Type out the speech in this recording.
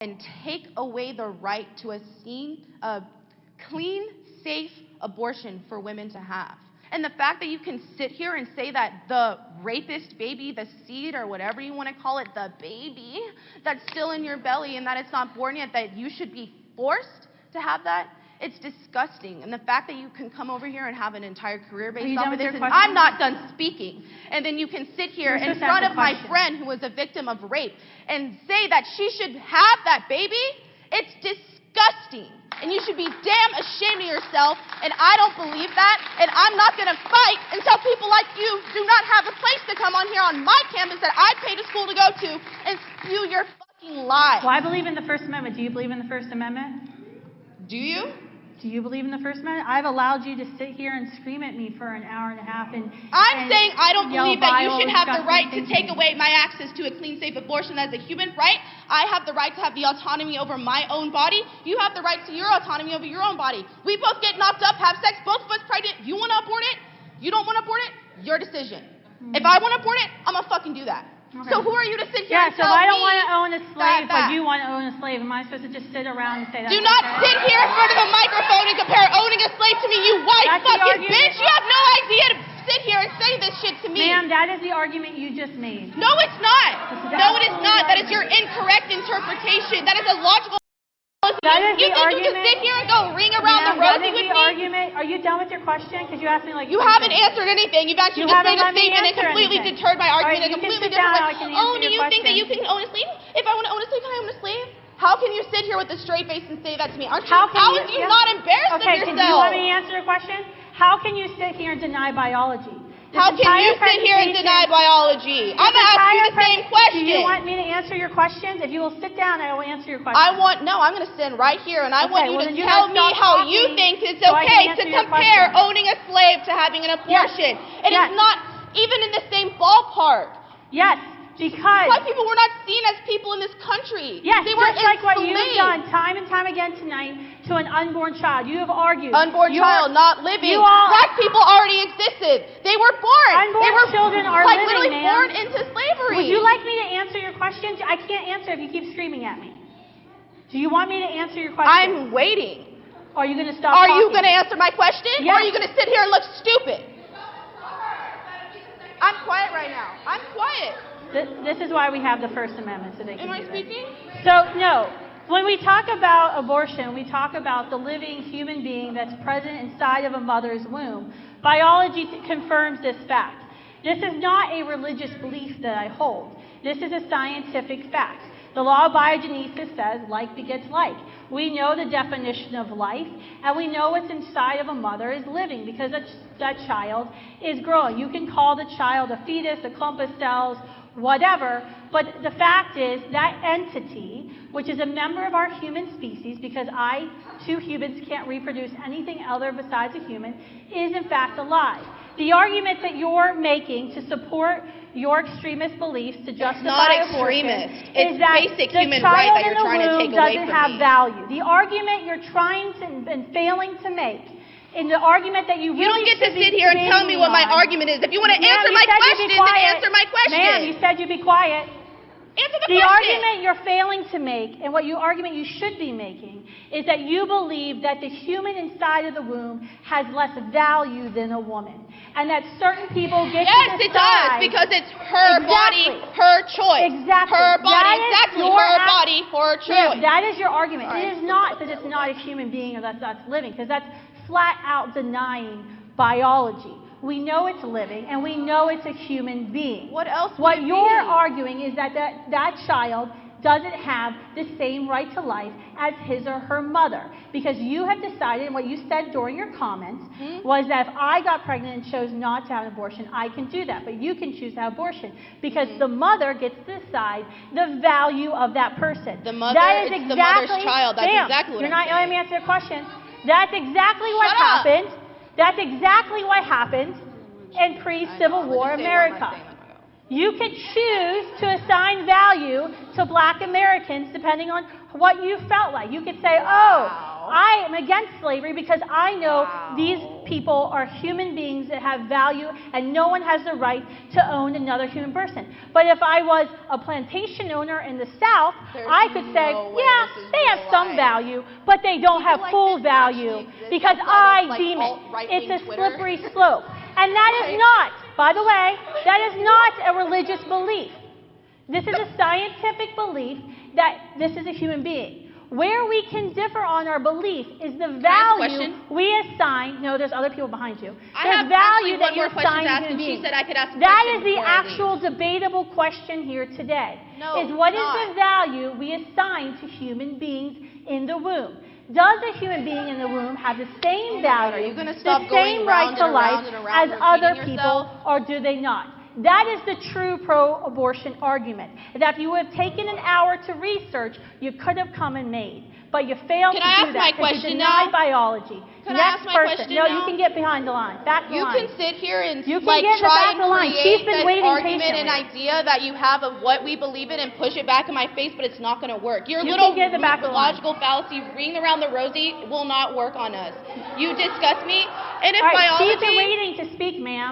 and take away the right to a clean, safe abortion for women to have. And the fact that you can sit here and say that the rapist baby, the seed, or whatever you want to call it, the baby that's still in your belly and that it's not born yet, that you should be forced to have that, it's disgusting. And the fact that you can come over here and have an entire career based off of this, and I'm not done speaking, and then you can sit here in front of my friend who was a victim of rape and say that she should have that baby, it's disgusting. And you should be damn ashamed of yourself, and I don't believe that, and I'm not going to fight until people like you do not have a place to come on here on my campus that I paid a school to go to and spew your fucking lies. Well, I believe in the First Amendment. Do you believe in the First Amendment? Do you? Do you believe in the First Amendment? I've allowed you to sit here and scream at me for an hour and a half and I'm saying I don't believe that you should have the right to take thinking. away my access to a clean, safe abortion as a human right. I have the right to have the autonomy over my own body. You have the right to your autonomy over your own body. We both get knocked up, have sex, both of us pregnant. You want to abort it? You don't want to abort it? Your decision. If I want to abort it, I'm going to fucking do that. Okay. So who are you to sit here and so tell I don't me want to own a slave, that? but you want to own a slave. Am I supposed to just sit around and say that? Do not sit here in front of a microphone and compare owning a slave to me, you white fucking bitch. You have no idea to sit here and say this shit to me. Ma'am, that is the argument you just made. No, it's not. No, it is not. That is your incorrect interpretation. That is a logical. You think you can sit here and go ring around the rosy with me? Argument. Are you done with your question? Because you asked me like. You haven't answered anything. You've actually just made a statement and completely deterred my argument in a completely different way. Oh, do you think that you can own a slave? If I want to own a slave, can I own a slave? How can you sit here with a straight face and say that to me? How is you not embarrassed of yourself? Okay, do you want me to answer your question? How can you sit here and deny biology? How can you sit here and deny biology? I'm going to ask you the same question. Do you want me to answer your questions? If you will sit down, I will answer your question. I'm going to stand right here, and I want you to tell me how you think it's okay to compare owning a slave to having an abortion. It is not even in the same ballpark. Yes, because Black people were not seen as people in this country. Yes, they were just like what you've enslaved. done time and time again tonight to an unborn child. You have argued. Unborn child, not living. Black Black people already existed. They were born. Unborn children are like living, literally born into slavery. Would you like me to answer your questions? I can't answer if you keep screaming at me. Do you want me to answer your question? I'm waiting. Are you going to stop Are talking? you going to answer my question? Yes. Or are you going to sit here and look stupid? I'm quiet right now. I'm quiet. This is why we have the First Amendment, so they can Am I do speaking? This. So, no. When we talk about abortion, we talk about the living human being that's present inside of a mother's womb. Biology confirms this fact. This is not a religious belief that I hold. This is a scientific fact. The law of biogenesis says like begets like. We know the definition of life, and we know what's inside of a mother is living because that child is growing. You can call the child a fetus, a clump of cells, whatever, but the fact is that entity, which is a member of our human species, because two humans can't reproduce anything other besides a human, is in fact alive. The argument that you're making to support your extremist beliefs to justify abortion is that basic the human child right that in you're the trying to womb take away doesn't from have me. value. The argument you're trying to and failing to make, in the argument that you really don't get to sit here and tell me what my argument is. If you want to answer my question, then answer my question. Ma'am, you said you'd be quiet. Answer the question. The argument you're failing to make, and what argument you should be making, is that you believe that the human inside of the womb has less value than a woman. And that certain people get to decide. Yes, it does, because it's her body, her choice. Exactly. Her body, exactly. Her body, her choice. Yeah, that is your argument. It is not that it's not a human being or that's living, because that's flat out denying biology. We know it's living, and we know it's a human being. What else would What it you're be? arguing is that child doesn't have the same right to life as his or her mother. Because you have decided, and what you said during your comments, was that if I got pregnant and chose not to have an abortion, I can do that. But you can choose to have abortion. Because the mother gets to decide the value of that person. The mother, it's the mother's child. That's exactly what You're not letting me answer your question. That's exactly what Shut up. happened. That's exactly what happened in pre-Civil War America. You could choose to assign value to Black Americans depending on what you felt like. You could say, oh, I am against slavery because I know these people are human beings that have value and no one has the right to own another human person. But if I was a plantation owner in the South, I could say, yeah, they have some value, but they don't have full value because I deem it's a slippery slope. And that is not, by the way, that is not a religious belief. This is a scientific belief that this is a human being. Where we can differ on our belief is the value we assign. No, there's other people behind you. There's value that you assign to human beings. That is the actual debatable question here today. Is what is the value we assign to human beings in the womb? Does a human being in the womb have the same value, the same right to life as other people, or do they not? That is the true pro-abortion argument. That if you would have taken an hour to research, you could have come and made. But you failed to do that because you denied biology. Next person. No, you can get behind the line. Back the line. You can sit here and try and create this argument and idea that you have of what we believe in and push it back in my face, but it's not going to work. Your little logical fallacy ring around the rosy will not work on us. You disgust me. And if biology... She's been waiting to speak, ma'am.